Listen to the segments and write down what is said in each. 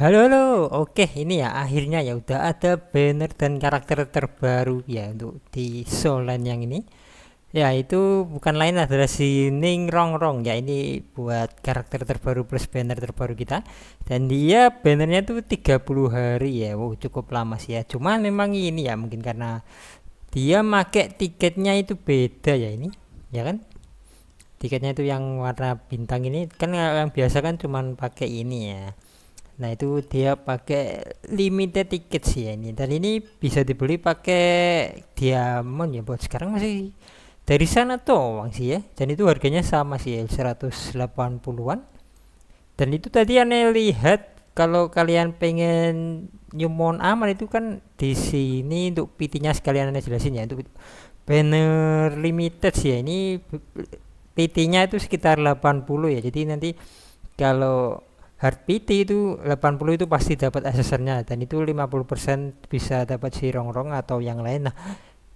Halo, halo. Oke, ini ya akhirnya ya udah ada banner dan karakter terbaru ya untuk di Solan yang ini. Ya, itu bukan lain adalah si Ning Rongrong ya. Ini buat karakter terbaru plus banner terbaru kita. Dan dia bannernya tuh 30 hari ya. Wow, cukup lama sih ya. Cuman memang ini ya mungkin karena dia make tiketnya itu beda ya ini. Ya kan? Tiketnya itu yang warna bintang ini kan yang biasa kan cuman pakai ini ya. Nah, itu dia pakai limited ticket sih ya ini. Dan ini bisa dibeli pakai diamond ya buat sekarang masih dari sana doang sih ya. Dan itu harganya sama sih ya, 180-an. Dan itu tadi aneh lihat kalau kalian pengen nyumon aman itu kan di sini untuk PT-nya sekalian aneh jelasin ya. Untuk banner limited sih ya. Ini PT-nya itu sekitar 80 ya. Jadi nanti kalau hard PT itu 80 itu pasti dapat aksesornya dan itu 50% bisa dapat si rongrong atau yang lain. Nah,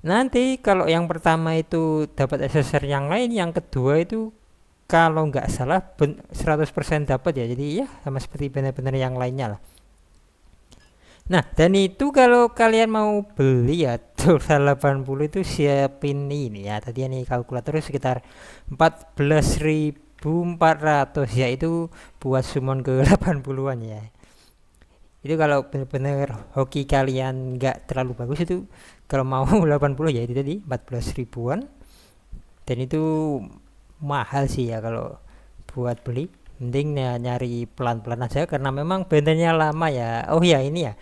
nanti kalau yang pertama itu dapat aksesoris yang lain, yang kedua itu kalau nggak salah 100% dapat ya. Jadi ya sama seperti benar-benar yang lainnya lah. Nah, dan itu kalau kalian mau beli ya total 80 itu siapin ini ya. Tadi ini kalkulator sekitar 14.400 ya itu buat summon ke 80-an ya. Itu kalau benar-benar hoki kalian nggak terlalu bagus itu kalau mau 80 ya itu tadi 14 ribuan dan itu mahal sih ya kalau buat beli. Mending ya nyari pelan-pelan aja karena memang bannernya lama ya. Oh ya ini ya,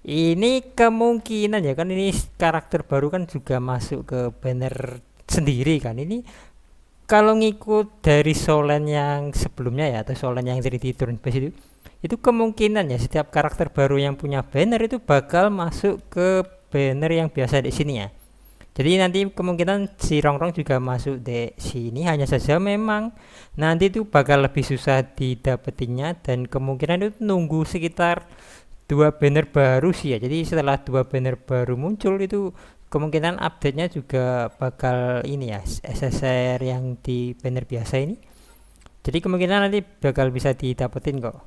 ini kemungkinan ya kan ini karakter baru kan juga masuk ke banner sendiri kan. Ini kalau ngikut dari Solen yang sebelumnya ya atau Solen yang jadi di turn base itu kemungkinan ya setiap karakter baru yang punya banner itu bakal masuk ke banner yang biasa di sini ya. Jadi nanti kemungkinan si Rongrong juga masuk di sini, hanya saja memang nanti itu bakal lebih susah didapetinnya dan kemungkinan itu nunggu sekitar dua banner baru sih ya. Jadi setelah dua banner baru muncul itu kemungkinan update-nya juga bakal ini ya SSR yang di banner biasa ini. Jadi kemungkinan nanti bakal bisa didapetin kok.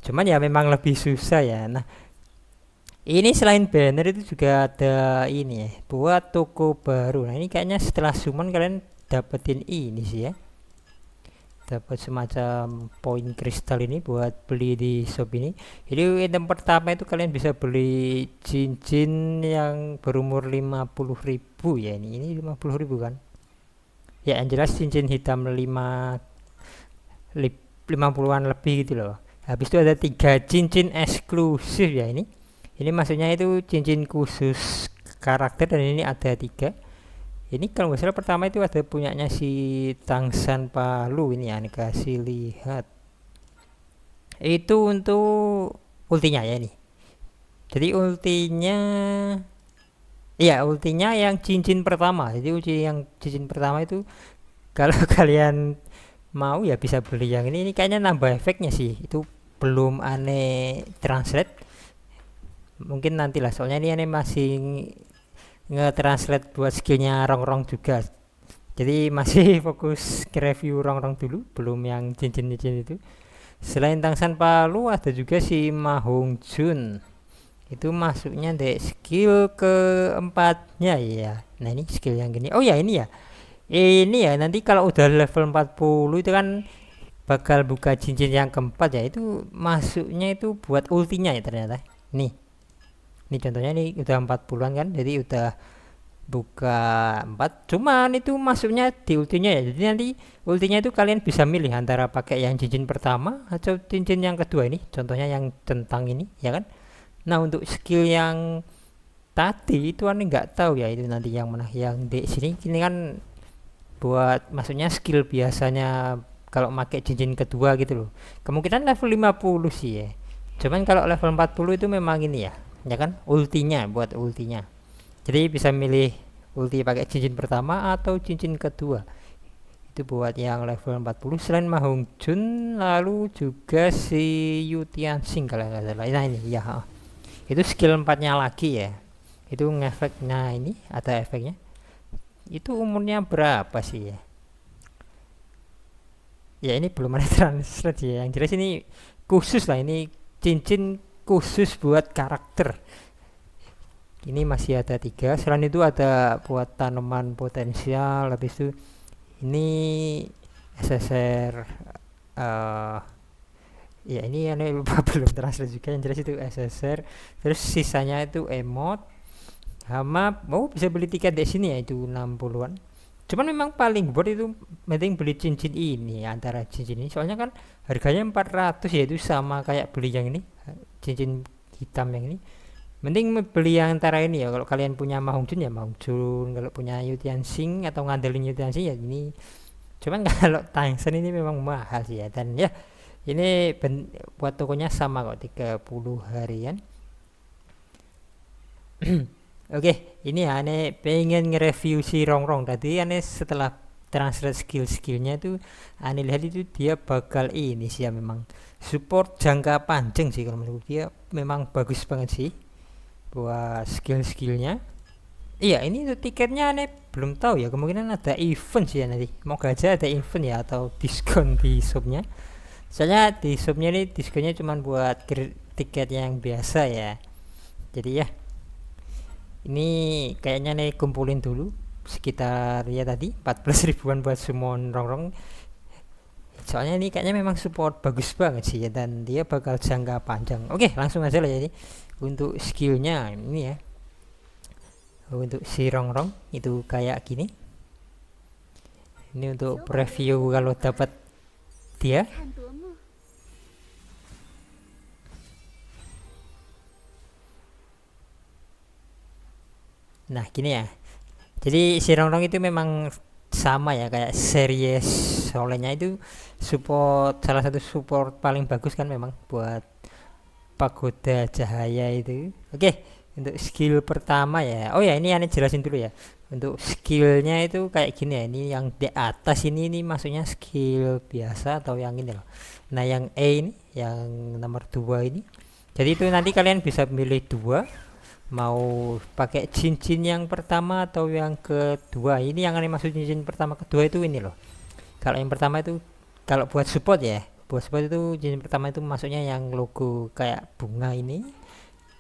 Cuman ya memang lebih susah ya. Nah, ini selain banner itu juga ada ini ya, buat toko baru. Nah, ini kayaknya setelah summon kalian dapetin ini sih ya. Dapat semacam poin kristal ini buat beli di shop ini. Jadi item pertama itu kalian bisa beli cincin yang berumur 50.000 ya ini. Ini 50.000 kan? Ya, yang jelas cincin hitam 50-an lebih gitu loh. Habis itu ada 3 cincin eksklusif ya ini. Ini maksudnya itu cincin khusus karakter dan ini ada 3. Ini kalau nggak salah pertama itu ada punyanya si Tangsan Palu ini ya, nih kasih lihat. Itu untuk ultinya ya ini. Jadi ultinya, iya ultinya yang cincin pertama. Jadi ulti yang cincin pertama itu kalau kalian mau ya bisa beli yang ini. Ini kayaknya nambah efeknya sih. Itu belum aneh translate. Mungkin nantilah soalnya ini aneh masih nge-translate buat skillnya rongrong juga. Jadi masih fokus ke review rongrong dulu, belum yang cincin-cincin itu. Selain Tangsan Palu ada juga si Mahong Jun. Itu masuknya di skill keempatnya ya. Nah ini skill yang gini. Oh ya ini ya. Ini ya nanti kalau udah level 40 itu kan bakal buka cincin yang keempat ya. Itu masuknya itu buat ultinya ya ternyata. Nih. Ini contohnya nih udah 40-an kan. Jadi udah buka 4 cuman itu masuknya di ultinya ya, jadi nanti ultinya itu kalian bisa milih antara pakai yang cincin pertama atau cincin yang kedua ini contohnya yang tentang ini ya kan. Nah untuk skill yang tadi itu aneh nggak tahu ya itu nanti yang mana yang di sini ini kan buat maksudnya skill biasanya kalau pakai cincin kedua gitu loh, kemungkinan level 50 sih ya. Cuman kalau level 40 itu memang ini ya kan ultinya buat ultinya, jadi bisa milih ulti pakai cincin pertama atau cincin kedua. Itu buat yang level 40 selain Mahong Jun lalu juga si Yutian Sing kalau nggak salah. Nah ini ya. Itu skill 4-nya lagi ya. Itu ngefeknya ini ada efeknya. Itu umurnya berapa sih ya? Ya ini belum ada translate ya. Yang jelas ini khusus lah ini cincin khusus buat karakter. Ini masih ada 3. Selain itu ada buat tanaman potensial. Habis itu ini SSR ya ini aneh lupa belum translate juga, yang jelas itu SSR. Terus sisanya itu emote sama bisa beli tiket di sini ya, itu 60-an. Cuman memang paling buat itu mending beli cincin ini, antara cincin ini soalnya kan harganya 400 ya, itu sama kayak beli yang ini cincin hitam yang ini. Mending beli yang antara ini ya, kalau kalian punya Mahongjun ya Mahongjun, kalau punya Yutian Sing atau ngandelin Yutian Sing ya ini. Cuman kalau Tangsen ini memang mahal sih ya, dan ya ini buat tokonya sama kok, 30 harian. Oke, ini aneh pengen nge-review si Rongrong. Tadi aneh setelah translate skill-skillnya itu aneh lihat itu dia bakal ini sih ya, memang support jangka panjang sih kalau menurut dia, memang bagus banget sih buat skill-skillnya. Iya, ini tuh tiketnya aneh belum tahu ya, kemungkinan ada event sih ya nanti. Moga aja ada event ya atau diskon di shopnya. Soalnya di shopnya ini diskonnya cuma buat tiket yang biasa ya. Jadi ya ini kayaknya nih kumpulin dulu sekitar ya tadi 14 ribuan buat summon Rongrong. Soalnya ini kayaknya memang support bagus banget sih ya, dan dia bakal jangka panjang. Oke, langsung aja lah jadi untuk skillnya ini ya. Untuk si Rongrong itu kayak gini. Ini untuk review kalau dapat dia. Nah gini ya, jadi si Rongrong itu memang sama ya kayak series soalnya itu support, salah satu support paling bagus kan memang buat pagoda cahaya itu. Oke, untuk skill pertama ya, oh ya ini aneh jelasin dulu ya. Untuk skillnya itu kayak gini ya, ini yang di atas ini maksudnya skill biasa atau yang ini loh. Nah yang E ini, yang nomor 2 ini, jadi itu nanti kalian bisa milih 2 mau pakai cincin yang pertama atau yang kedua. Ini yang aneh maksud cincin pertama kedua itu ini loh. Kalau yang pertama itu kalau buat support ya, buat support itu cincin pertama itu maksudnya yang logo kayak bunga ini.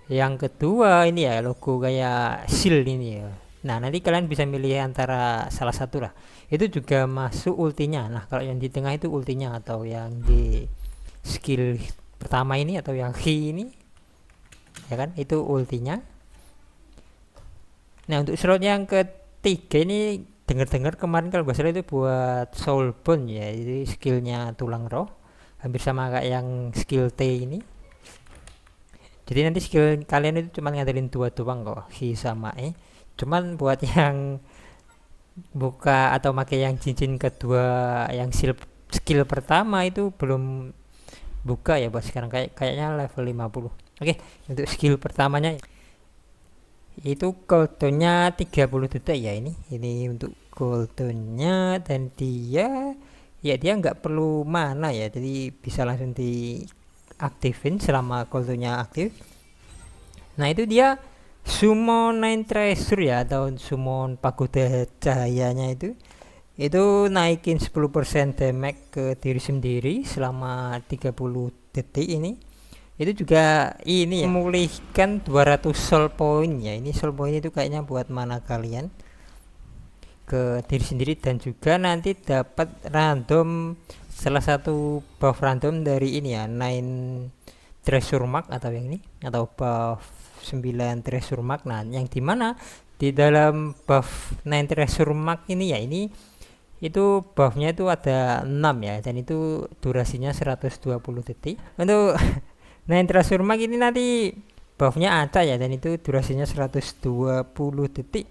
Yang kedua ini ya logo kayak shield ini ya. Nah nanti kalian bisa milih antara salah satu lah, itu juga masuk ultinya. Nah kalau yang di tengah itu ultinya, atau yang di skill pertama ini atau yang Ki ini ya kan, itu ultinya. Nah untuk slot yang ketiga ini dengar-dengar kemarin kalau gak salah itu buat soulbone ya, jadi skillnya tulang roh, hampir sama kayak yang skill T ini. Jadi nanti skill kalian itu cuma ngandelin 2 doang kok, Hi sama E. Cuman buat yang buka atau pakai yang cincin kedua, yang skill pertama itu belum buka ya buat sekarang, kayaknya level 50. Oke, untuk skill pertamanya itu cooldownnya 30 detik ya, ini untuk cooldownnya, dan dia nggak perlu mana ya, jadi bisa langsung diaktifin selama cooldownnya aktif. Nah itu dia summon 9 treasure ya, atau summon pagoda cahayanya itu naikin 10% damage ke diri sendiri selama 30 detik. Ini itu juga ini ya, memulihkan 200 soul point ya. Ini soul point itu kayaknya buat mana kalian ke diri sendiri, dan juga nanti dapat random salah satu buff random dari ini ya, 9 treasure mark atau yang ini, atau buff 9 treasure mark. Nah yang dimana di dalam buff 9 treasure mark ini ya, ini itu buffnya itu ada 6 ya, dan itu durasinya 120 detik. Untuk 9 treasure mark ini nanti buffnya ada ya, dan itu durasinya 120 detik.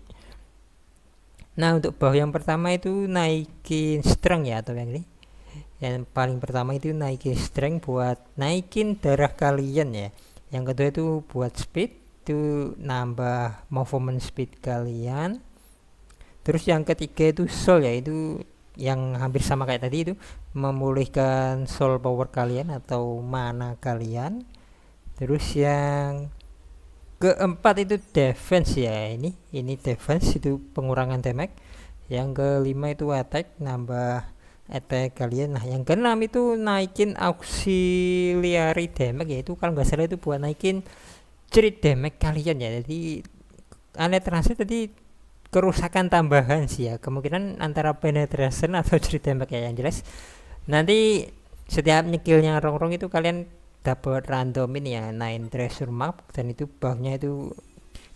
Nah untuk buff yang pertama itu naikin strength ya, atau yang ini, yang paling pertama itu naikin strength buat naikin darah kalian ya. Yang kedua itu buat speed, itu nambah movement speed kalian. Terus yang ketiga itu soul ya, itu yang hampir sama kayak tadi, itu memulihkan soul power kalian atau mana kalian. Terus yang keempat itu defense ya, ini defense itu pengurangan damage. Yang kelima itu attack, nambah attack kalian. Nah yang keenam itu naikin auxiliary damage, yaitu kalau nggak salah itu buat naikin crit damage kalian ya. Jadi aneh transit tadi kerusakan tambahan sih ya, kemungkinan antara penetration atau crit damage ya, yang jelas nanti setiap nyekilnya rongrong itu kalian dapat random ini ya, 9 treasure map, dan itu buffnya itu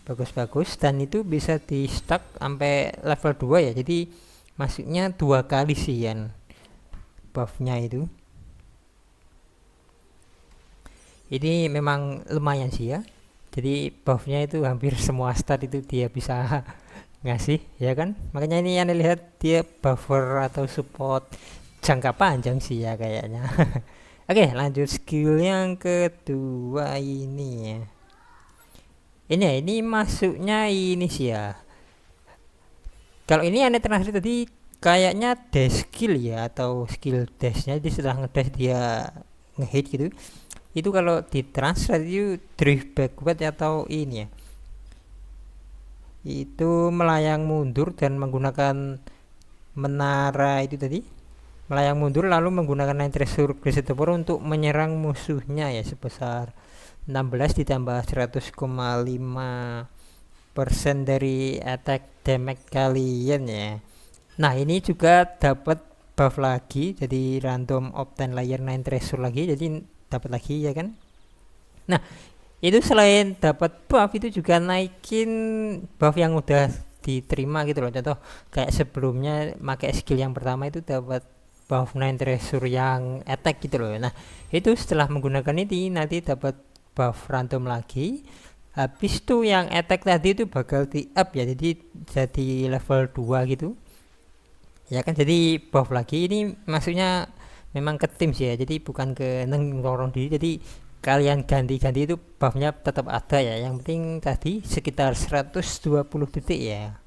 bagus-bagus, dan itu bisa di stack sampai level 2 ya, jadi masuknya 2 kali sih ya buffnya itu. Ini memang lumayan sih ya, jadi buffnya itu hampir semua stat itu dia bisa ngasih ya kan, makanya ini yang lihat dia buffer atau support jangka panjang sih ya kayaknya. Oke, lanjut skill yang kedua ini ya. Ini masuknya ini sih ya. Kalau ini aneh terakhir tadi kayaknya dash skill ya, atau skill dashnya, jadi setelah ngedash dia ngehit gitu. Itu kalau ditranslate itu drift backward atau ini ya, itu melayang mundur dan menggunakan menara itu tadi, melayang mundur lalu menggunakan Nine Treasure Glacier untuk menyerang musuhnya ya, sebesar 16 ditambah 100,5% dari attack damage kalian ya. Nah ini juga dapat buff lagi, jadi random obtain layer 9 treasure lagi, jadi dapat lagi ya kan. Nah itu selain dapat buff itu juga naikin buff yang udah diterima gitu loh. Contoh kayak sebelumnya pakai skill yang pertama itu dapat buff 9 treasure yang attack gitu loh. Nah itu setelah menggunakan ini nanti dapat buff random lagi. Habis itu yang attack tadi itu bakal di up ya, jadi level 2 gitu ya kan, jadi buff lagi. Ini maksudnya memang ke tim sih ya, jadi bukan ke nongkrong diri, jadi kalian ganti-ganti itu buffnya tetap ada ya, yang penting tadi sekitar 120 detik ya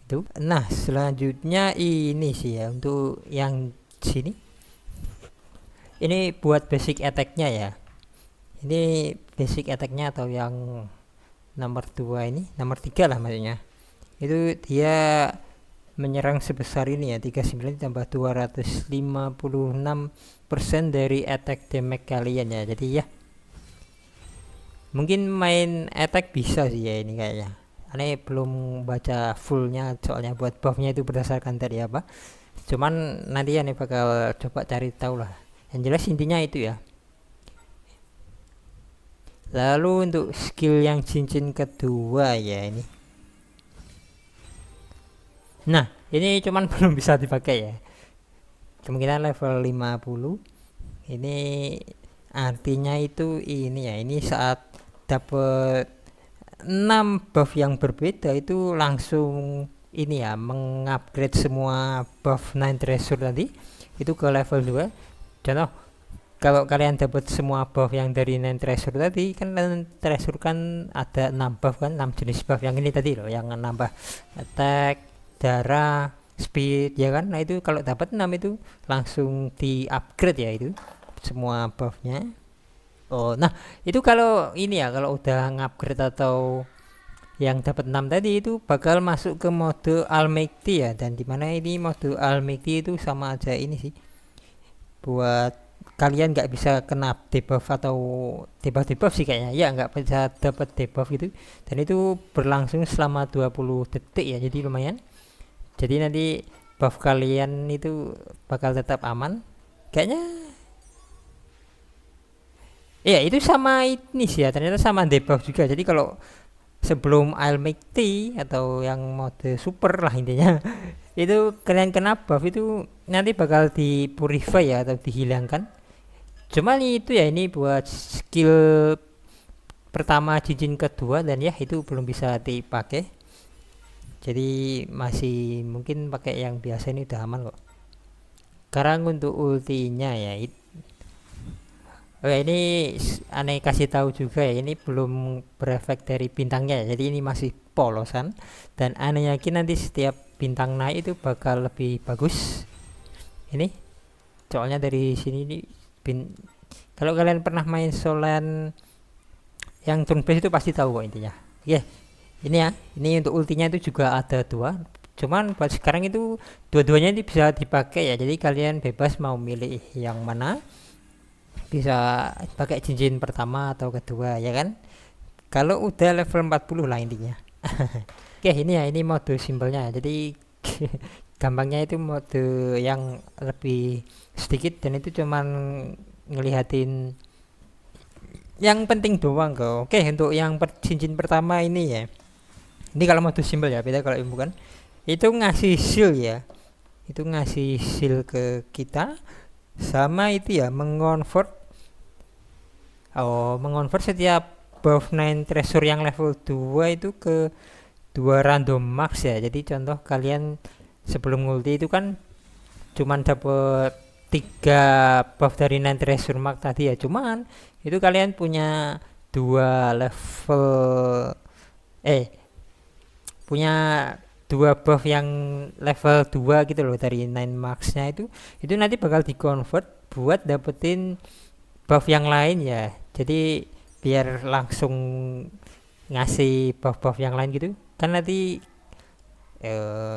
itu. Nah selanjutnya ini sih ya, untuk yang sini ini buat basic attack-nya ya, ini basic attack-nya atau yang nomor 2 ini, nomor 3 lah maksudnya, itu dia menyerang sebesar ini ya, 39 tambah 256% dari attack damage kalian ya. Jadi ya mungkin main attack bisa sih ya ini kayaknya, aneh belum baca fullnya soalnya buat buffnya itu berdasarkan dari apa, cuman nanti aneh bakal coba cari tahu lah, yang jelas intinya itu ya. Lalu untuk skill yang cincin kedua ya ini, nah ini cuman belum bisa dipakai ya, kemungkinan level 50. Ini artinya itu ini ya, ini saat dapet 6 buff yang berbeda itu langsung ini ya, mengupgrade semua buff 9 treasure tadi itu ke level 2. Contoh kalau kalian dapat semua buff yang dari 9 treasure tadi kan, 9 treasure kan ada 6 buff kan, 6 jenis buff yang ini tadi loh, yang nambah attack, darah, speed ya kan. Nah itu kalau dapat 6 itu langsung di upgrade ya itu semua buffnya. Oh nah itu kalau ini ya, kalau udah ngupgrade atau yang dapat 6 tadi itu bakal masuk ke mode Almighty ya, dan dimana ini mode Almighty itu sama aja ini sih, buat kalian nggak bisa kena debuff atau debuff sih kayaknya ya, nggak bisa dapat debuff gitu, dan itu berlangsung selama 20 detik ya, jadi lumayan. Jadi nanti buff kalian itu bakal tetap aman kayaknya ya. Itu sama ini sih ya, ternyata sama debuff juga. Jadi kalau sebelum Almighty atau yang mode super lah intinya itu kalian kena buff itu nanti bakal di purify ya, atau dihilangkan. Cuman itu ya, ini buat skill pertama cincin kedua, dan ya itu belum bisa dipakai, jadi masih mungkin pakai yang biasa, ini udah aman kok. Sekarang untuk ultinya ya, oke ini aneh kasih tahu juga ya, ini belum berefek dari bintangnya ya, jadi ini masih polosan, dan aneh yakin nanti setiap bintang naik itu bakal lebih bagus. Ini soalnya dari sini nih, kalau kalian pernah main Solan yang turn based itu pasti tahu kok intinya. Oke ini ya, ini untuk ultinya itu juga ada 2, Cuman buat sekarang itu dua-duanya ini bisa dipakai ya, jadi kalian bebas mau milih yang mana, bisa pakai cincin pertama atau kedua ya kan, kalau udah level 40 lah intinya. Oke, ini ya, ini mode simpelnya. Jadi gampangnya itu mode yang lebih sedikit, dan itu cuman ngelihatin yang penting doang kok. Oke, untuk yang cincin pertama ini ya, ini kalau mode simpel ya, beda kalau ilmu kan itu ngasih shield ya, itu ngasih shield ke kita, sama itu ya mengonvert setiap buff 9 treasure yang level 2 itu ke 2 random max ya. Jadi contoh kalian sebelum ulti itu kan cuman dapet 3 buff dari 9 treasure max tadi ya, cuman itu kalian punya 2 level punya 2 buff yang level 2 gitu loh dari 9 max nya itu nanti bakal di convert buat dapetin buff yang lain ya. Jadi biar langsung ngasih buff-buff yang lain gitu kan nanti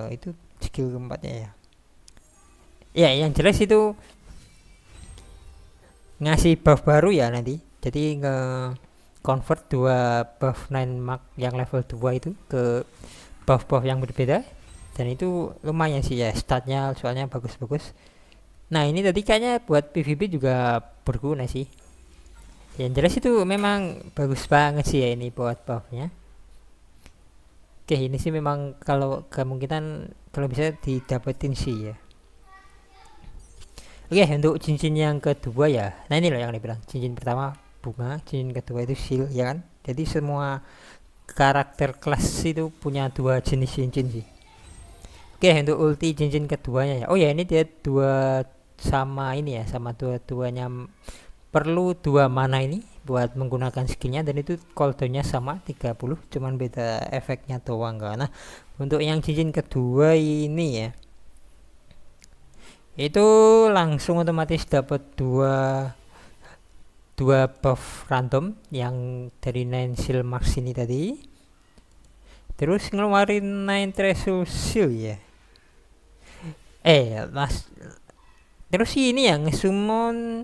itu skill keempatnya ya. Ya yang jelas itu ngasih buff baru ya nanti. Jadi nge convert 2 buff 9 mark yang level 2 itu ke buff-buff yang berbeda, dan itu lumayan sih ya statnya, soalnya bagus-bagus. Nah ini tadi kayaknya buat PvP juga berguna sih. Yang jelas itu memang bagus banget sih ya ini buat buffnya. Oke, ini sih memang kalau kemungkinan kalau bisa didapetin sih ya. Oke, untuk cincin yang kedua ya, nah ini loh yang dibilang cincin pertama bunga, cincin kedua itu shield ya kan. Jadi semua karakter kelas itu punya 2 jenis cincin sih. Oke, untuk ulti cincin keduanya ya, oh ya ini dia 2 sama ini ya, sama dua-duanya perlu 2 mana ini buat menggunakan skillnya, dan itu cooldownnya sama 30, cuman beda efeknya doang kan. Nah untuk yang cincin kedua ini ya, itu langsung otomatis dapat 2 buff random yang dari 9 shield max ini tadi, terus ngeluarin 9 treasure shield ya. Terus ini ya ngesummon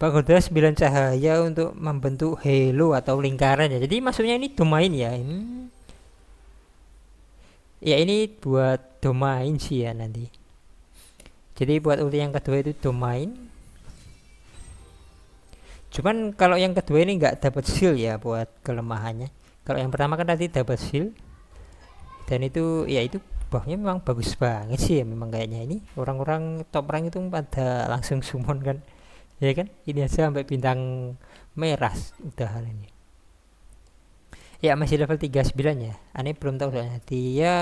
pagoda 9 cahaya untuk membentuk halo atau lingkaran ya. Jadi maksudnya ini domain ya. Ini buat domain sih ya nanti. Jadi buat ulti yang kedua itu domain. Cuman kalau yang kedua ini nggak dapat shield ya buat kelemahannya. Kalau yang pertama kan tadi dapat shield. Dan itu ya itu buffnya memang bagus banget sih ya, memang kayaknya ini orang-orang top rank itu pada langsung summon kan. Ya kan, ini aja sampai bintang merah udahan ini ya, masih level 39 ya. Aneh belum tahu soalnya dia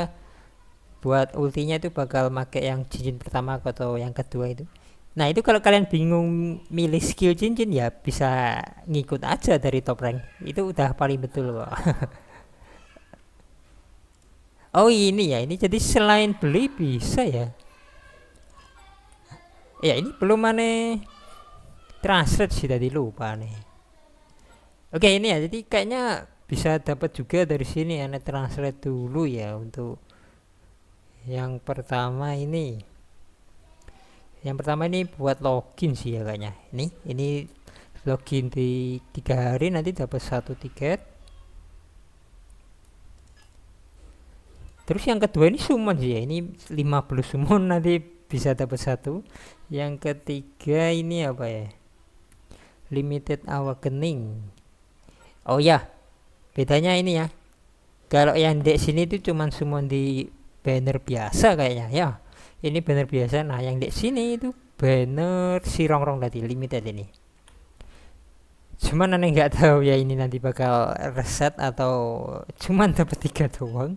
buat ultinya itu bakal make yang cincin pertama atau yang kedua itu. Nah itu kalau kalian bingung milih skill cincin ya bisa ngikut aja dari top rank, itu udah paling betul kok. Oh ini ya, ini jadi selain beli bisa ya. Ya ini belum aneh translate sih, tadi lupa nih. Oke ini ya, jadi kayaknya bisa dapat juga dari sini. Ane translate dulu ya untuk yang pertama ini. Yang pertama ini buat login sih ya kayaknya. Ini login di 3 hari nanti dapat 1 tiket. Terus yang kedua ini summon sih ya. Ini 50 summon nanti bisa dapat 1. Yang ketiga ini apa ya? Limited awakening. Oh ya, bedanya ini ya. Kalau yang di sini itu cuman summon di banner biasa kayaknya ya. Ini banner biasa. Nah, yang di sini itu banner si rongrong tadi limited ini. Cuman aneh nggak tahu ya ini nanti bakal reset atau cuman dapat 3 doang.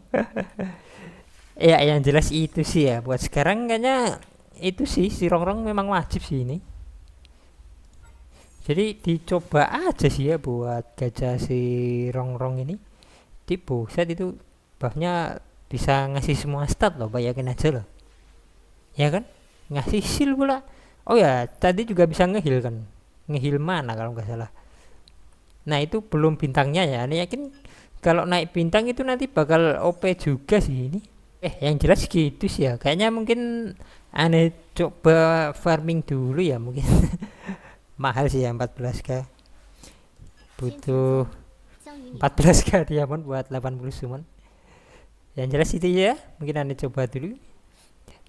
Ya, yang jelas itu sih ya. Buat sekarang kayaknya itu sih si rongrong memang wajib sih ini. Jadi dicoba aja sih ya buat gajah si rongrong ini. Di buset itu buffnya bisa ngasih semua stat loh, bayangin aja loh. Ya kan? Ngasih shield pula. Oh ya, tadi juga bisa ngeheal kan. Ngeheal mana kalau nggak salah. Nah itu belum bintangnya ya. Ini yakin kalau naik bintang itu nanti bakal OP juga sih ini. Yang jelas gitu sih ya, kayaknya mungkin aneh coba farming dulu ya mungkin. Mahal sih ya 14k, butuh 14k diamond buat 80 summon. Yang jelas itu ya, mungkin aneh coba dulu,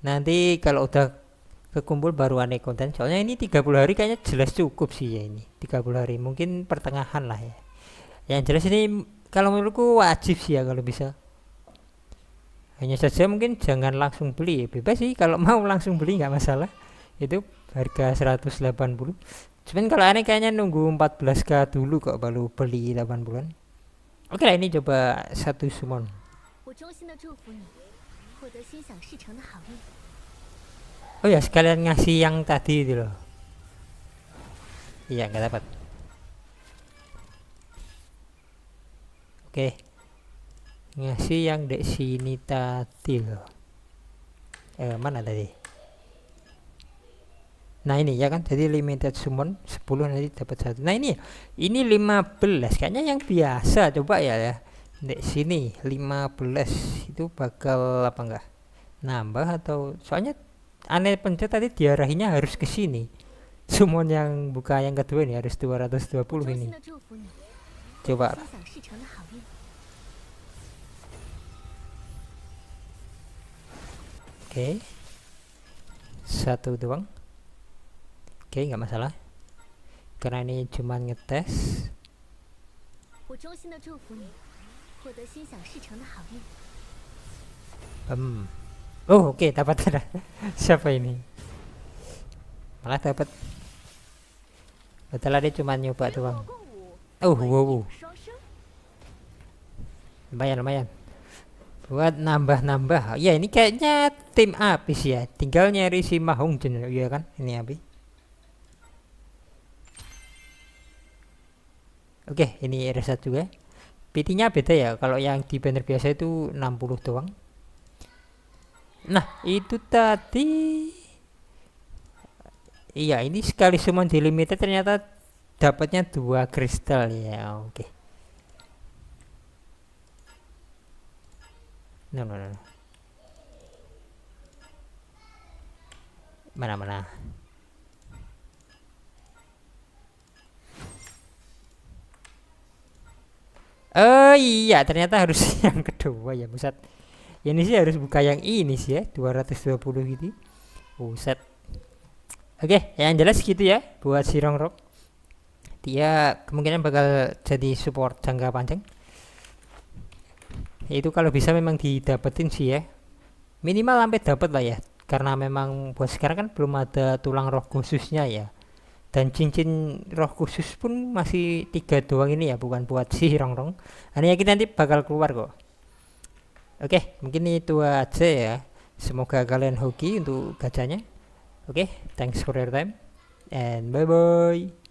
nanti kalau udah kekumpul baru aneh konten. Soalnya ini 30 hari kayaknya jelas cukup sih ya, ini 30 hari mungkin pertengahan lah ya. Yang jelas ini kalau menurutku wajib sih ya kalau bisa. Hanya saja mungkin jangan langsung beli ya, bebas sih kalau mau langsung beli nggak masalah, itu harga 180. Cuman kalau aneh kayaknya nunggu 14k dulu kok baru beli 80-an. Oke lah, ini coba satu summon. Oh ya, sekalian ngasih yang tadi itu loh. Iya, nggak dapat. Oke, ngasih yang di sini tadi loh. Mana tadi? Nah ini ya kan, jadi limited summon 10 nanti dapat satu. Nah ini 15 kayaknya yang biasa, coba ya di sini 15 itu bakal apa enggak nambah, atau soalnya aneh pencet tadi diarahinya harus ke sini. Summon yang buka yang kedua ini harus 220 ini. Coba. Oke. Satu doang. Oke, nggak masalah. Karena ini cuma ngetes. Oh, oke, dapat ada. Siapa ini? Malah dapat. Betul, dia cuma nyoba doang. Oh, wow. Lumayan. Buat nambah-nambah. Ya, ini kayaknya tim habis ya. Tinggal nyari si Mahong Jun, ya kan? Ini habis. Oke, ini R1 juga. PT-nya beda ya. Kalau yang di banner biasa itu 60 doang. Nah, itu tadi. Iya, ini sekali summon di limited ternyata dapatnya 2 kristal ya. Oke. No. Mana? Oh iya, ternyata harus yang kedua ya, buset. Ini sih harus buka yang ini sih ya, 220 gitu. Buset. Oke, yang jelas gitu ya buat si Rongrok. Dia kemungkinan bakal jadi support jangka panjang. Itu kalau bisa memang didapetin sih ya. Minimal sampai dapat lah ya. Karena memang buat sekarang kan belum ada tulang roh khususnya ya. Dan cincin roh khusus pun masih 3 doang ini ya, bukan buat si Rongrong. Ini yakin nanti bakal keluar kok. Oke, mungkin itu aja ya. Semoga kalian hoki untuk gacanya. Oke, thanks for your time and bye bye.